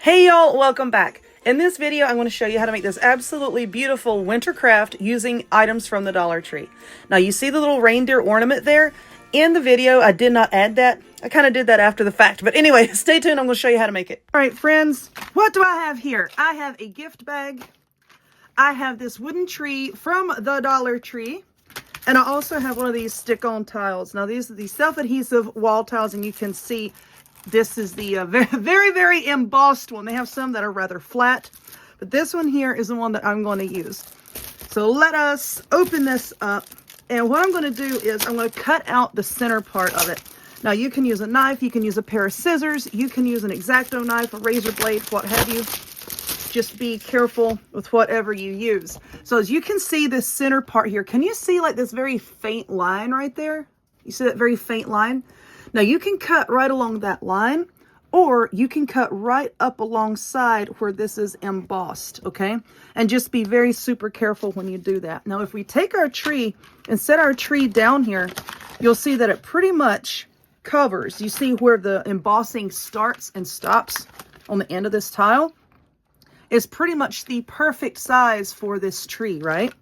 Hey y'all, welcome back. In this video, I'm going to show you how to make this absolutely beautiful winter craft using items from the Dollar Tree. Now you see the little reindeer ornament there? In the video, I did not add that. I kind of did that after the fact. But anyway, stay tuned. I'm going to show you how to make it. All right, friends, what do I have here? I have a gift bag. I have this wooden tree from the Dollar Tree. And I also have one of these stick-on tiles. Now these are the self-adhesive wall tiles, and you can see this is the very, very embossed one. They have some that are rather flat, but this one here is the one that I'm going to use. So let us open this up. And what I'm going to do is I'm going to cut out the center part of it. Now you can use a knife, you can use a pair of scissors, you can use an X-Acto knife, a razor blade, what have you. Just be careful with whatever you use. So as you can see this center part here, can you see like this very faint line right there? You see that very faint line? Now you can cut right along that line, or you can cut right up alongside where this is embossed, okay? And just be very super careful when you do that. Now if we take our tree and set our tree down here, you'll see that it pretty much covers. You see where the embossing starts and stops on the end of this tile? Is pretty much the perfect size for this tree, right?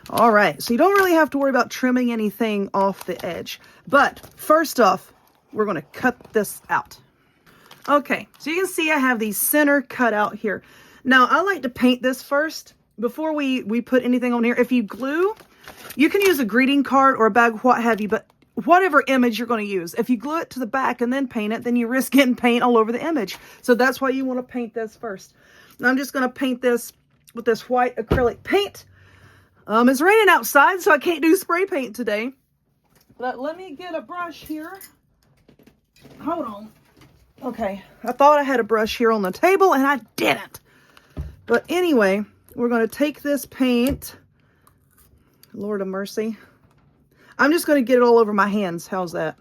All right, so you don't really have to worry about trimming anything off the edge. But first off, we're going to cut this out. Okay, so you can see I have the center cut out here. Now, I like to paint this first before we put anything on here. If you glue, you can use a greeting card or a bag, what have you, but whatever image you're going to use. If you glue it to the back and then paint it, then you risk getting paint all over the image. So that's why you want to paint this first. And I'm just going to paint this with this white acrylic paint. It's raining outside, so I can't do spray paint today. But let me get a brush here. Hold on. Okay, I thought I had a brush here on the table, and I didn't. But anyway, we're going to take this paint. Lord of mercy. I'm just going to get it all over my hands. How's that?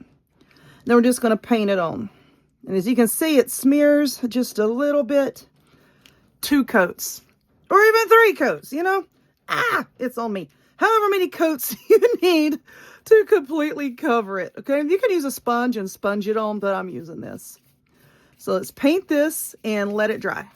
Then we're just going to paint it on. And as you can see, it smears just a little bit. 2 coats. Or even 3 coats, you know? It's on me. However many coats you need to completely cover it, okay? You can use a sponge and sponge it on, but I'm using this. So let's paint this and let it dry.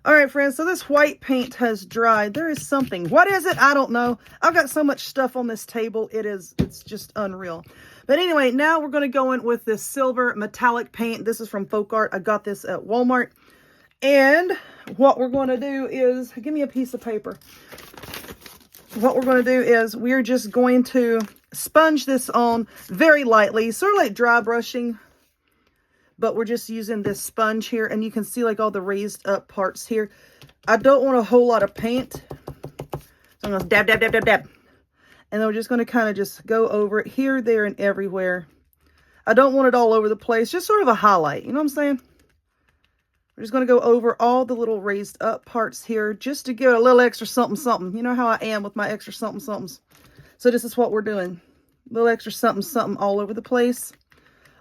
All right, friends, so this white paint has dried. There is something. What is it? I don't know. I've got so much stuff on this table. It's just unreal. But anyway, now we're going to go in with this silver metallic paint. This is from Folk Art. I got this at Walmart. And what we're going to do is, give me a piece of paper. What we're going to do is we're just going to sponge this on very lightly, sort of like dry brushing. But we're just using this sponge here, and you can see like all the raised up parts here. I don't want a whole lot of paint. So I'm going to dab, dab, dab, dab, dab. And then we're just going to kind of just go over it here, there, and everywhere. I don't want it all over the place. Just sort of a highlight. You know what I'm saying? We're just going to go over all the little raised up parts here just to give it a little extra something, something. You know how I am with my extra something, somethings. So this is what we're doing. A little extra something, something all over the place.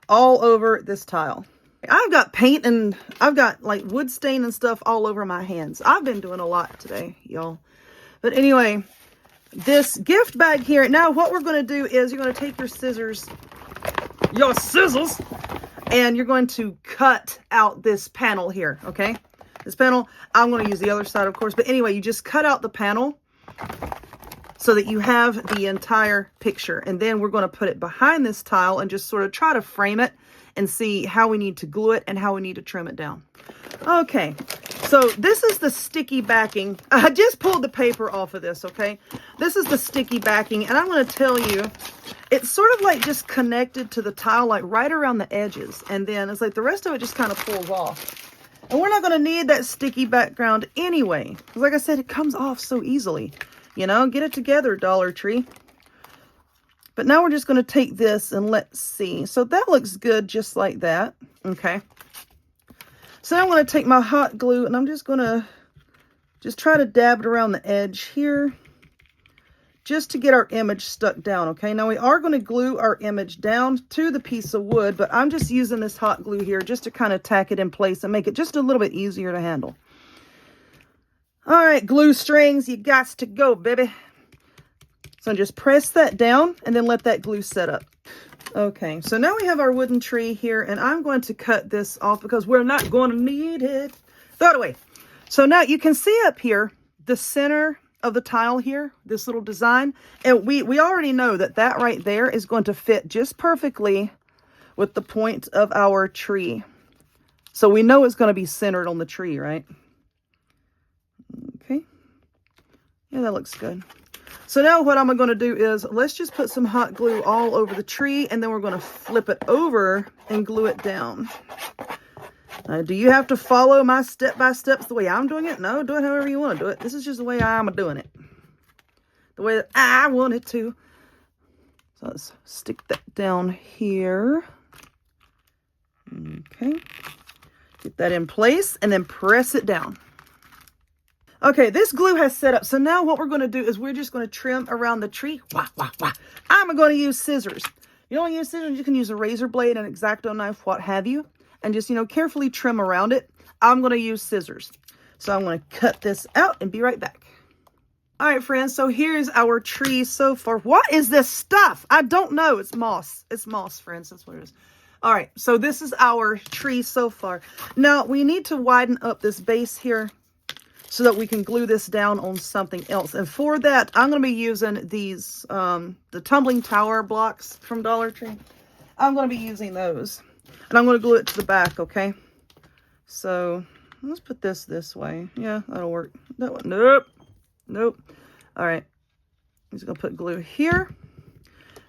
All over this tile. I've got paint and I've got like wood stain and stuff all over my hands. I've been doing a lot today, y'all. But anyway, this gift bag here. Now what we're going to do is you're going to take your scissors, and you're going to cut out this panel here, okay? This panel, I'm going to use the other side, of course. But anyway, you just cut out the panel so that you have the entire picture. And then we're going to put it behind this tile and just sort of try to frame it and see how we need to glue it and how we need to trim it down. Okay, so this is the sticky backing. I just pulled the paper off of this, okay? This is the sticky backing, and I'm going to tell you, it's sort of like just connected to the tile, like right around the edges. And then it's like the rest of it just kind of pulls off. And we're not going to need that sticky background anyway. Because like I said, it comes off so easily. You know, get it together, Dollar Tree. But now we're just going to take this and let's see. So that looks good just like that. Okay. So now I'm going to take my hot glue and I'm just going to just try to dab it around the edge here. Just to get our image stuck down, okay? Now we are going to glue our image down to the piece of wood, but I'm just using this hot glue here just to kind of tack it in place and make it just a little bit easier to handle. All right, glue strings, you got to go, baby. So So just press that down and then let that glue set up. Okay, so now we have our wooden tree here, and I'm going to cut this off because we're not going to need it. Throw it away. So now you can see up here, the center of the tile here, this little design, and we already know that that right there is going to fit just perfectly with the point of our tree. So we know it's going to be centered on the tree, right? Okay. Yeah, that looks good. So now what I'm going to do is, let's just put some hot glue all over the tree, and then we're going to flip it over and glue it down. Do you have to follow my step-by-steps the way I'm doing it? No, do it however you want to do it. This is just the way I'm doing it. The way that I want it to. So let's stick that down here. Okay. Get that in place, and then press it down. Okay, this glue has set up. So now what we're going to do is we're just going to trim around the tree. Wah, wah, wah. I'm going to use scissors. You don't use scissors, you can use a razor blade, an X-Acto knife, what have you. And just, carefully trim around it. I'm going to use scissors. So I'm going to cut this out and be right back. All right, friends, so here's our tree so far. What is this stuff? I don't know. It's moss. It's moss, friends. That's what it is. All right, so this is our tree so far. Now, we need to widen up this base here so that we can glue this down on something else. And for that, I'm going to be using these, the tumbling tower blocks from Dollar Tree. I'm going to be using those. And I'm going to glue it to the back, okay? So, let's put this way. Yeah, that'll work. That one, nope. Nope. All right. I'm just going to put glue here.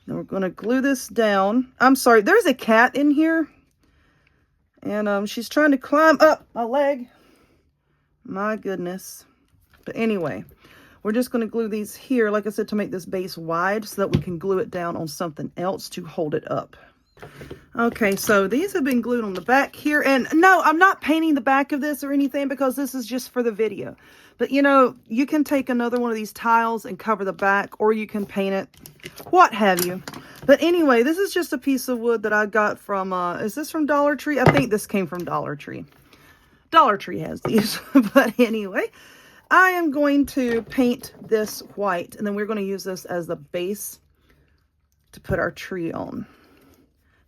Then we're going to glue this down. I'm sorry, there's a cat in here. And she's trying to climb up my leg. My goodness. But anyway, we're just going to glue these here, like I said, to make this base wide so that we can glue it down on something else to hold it up. Okay, so these have been glued on the back here. And no, I'm not painting the back of this or anything because this is just for the video. But you can take another one of these tiles and cover the back, or you can paint it, what have you. But anyway, this is just a piece of wood that I got from, is this from Dollar Tree? I think this came from Dollar Tree. Dollar Tree has these. But anyway, I am going to paint this white, and then we're going to use this as the base to put our tree on.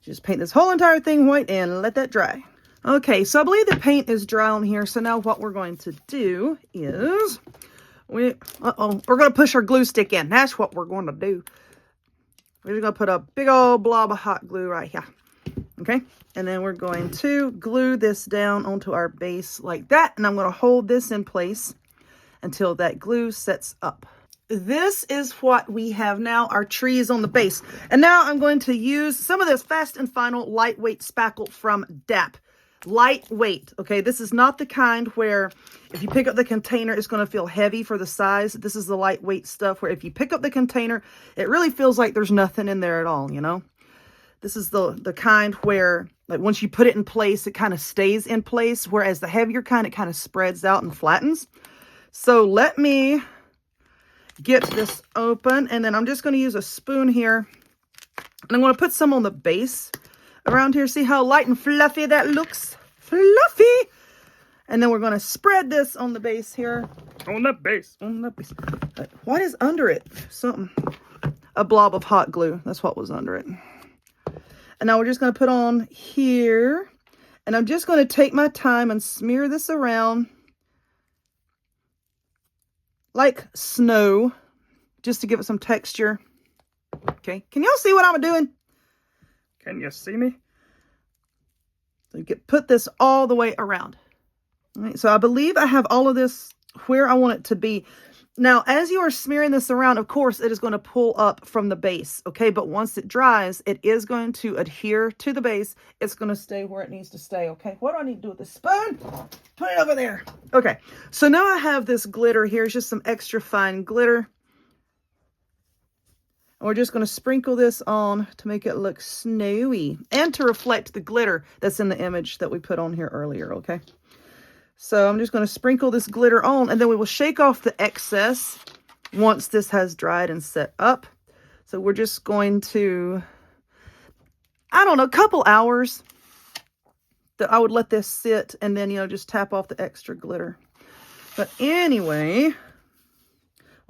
Just paint this whole entire thing white and let that dry. Okay, so I believe the paint is dry on here. So now what we're going to do is, we're going to push our glue stick in. That's what we're going to do. We're just going to put a big old blob of hot glue right here. Okay, and then we're going to glue this down onto our base like that. And I'm going to hold this in place until that glue sets up. This is what we have now. Our tree is on the base. And now I'm going to use some of this Fast and Final lightweight spackle from DAP. Lightweight, okay? This is not the kind where if you pick up the container, it's going to feel heavy for the size. This is the lightweight stuff where if you pick up the container, it really feels like there's nothing in there at all, This is the kind where, like, once you put it in place, it kind of stays in place, whereas the heavier kind, it kind of spreads out and flattens. So let me get this open, and then I'm just going to use a spoon here, and I'm going to put some on the base around here. See how light and fluffy that looks? Fluffy! And then we're going to spread this on the base here. On the base. What is under it? Something. A blob of hot glue. That's what was under it. And now we're just going to put on here. And I'm just going to take my time and smear this around like snow, just to give it some texture. Okay. Can y'all see what I'm doing? Can you see me? So you can put this all the way around. All right, so I believe I have all of this where I want it to be. Now, as you are smearing this around, of course, it is going to pull up from the base, okay? But once it dries, it is going to adhere to the base. It's going to stay where it needs to stay, okay? What do I need to do with this spoon? Put it over there. Okay, so now I have this glitter here. It's just some extra fine glitter. And we're just going to sprinkle this on to make it look snowy and to reflect the glitter that's in the image that we put on here earlier, okay? So I'm just going to sprinkle this glitter on, and then we will shake off the excess once this has dried and set up. So we're just going to, I don't know, a couple hours that I would let this sit, and then, just tap off the extra glitter. But anyway,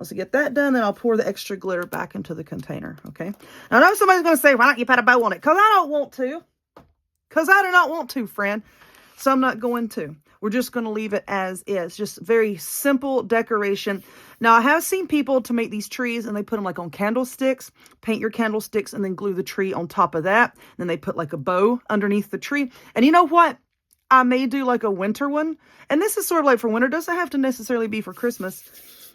Once I get that done, then I'll pour the extra glitter back into the container, okay? Now, I know somebody's going to say, why don't you put a bow on it? Because I don't want to. Because I do not want to, friend. So I'm not going to. We're just going to leave it as is. Just very simple decoration. Now, I have seen people to make these trees, and they put them like on candlesticks. Paint your candlesticks and then glue the tree on top of that. Then they put like a bow underneath the tree. And you know what? I may do like a winter one. And this is sort of like for winter. It doesn't have to necessarily be for Christmas.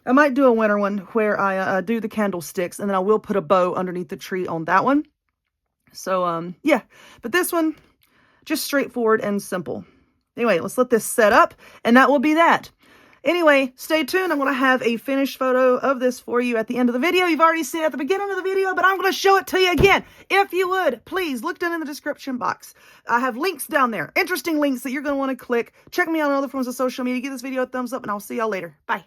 I might do a winter one where I do the candlesticks, and then I will put a bow underneath the tree on that one. So, yeah. But this one, just straightforward and simple. Anyway, let's let this set up, and that will be that. Anyway, stay tuned. I'm going to have a finished photo of this for you at the end of the video. You've already seen it at the beginning of the video, but I'm going to show it to you again. If you would, please look down in the description box. I have links down there, interesting links that you're going to want to click. Check me out on other forms of social media. Give this video a thumbs up, and I'll see y'all later. Bye.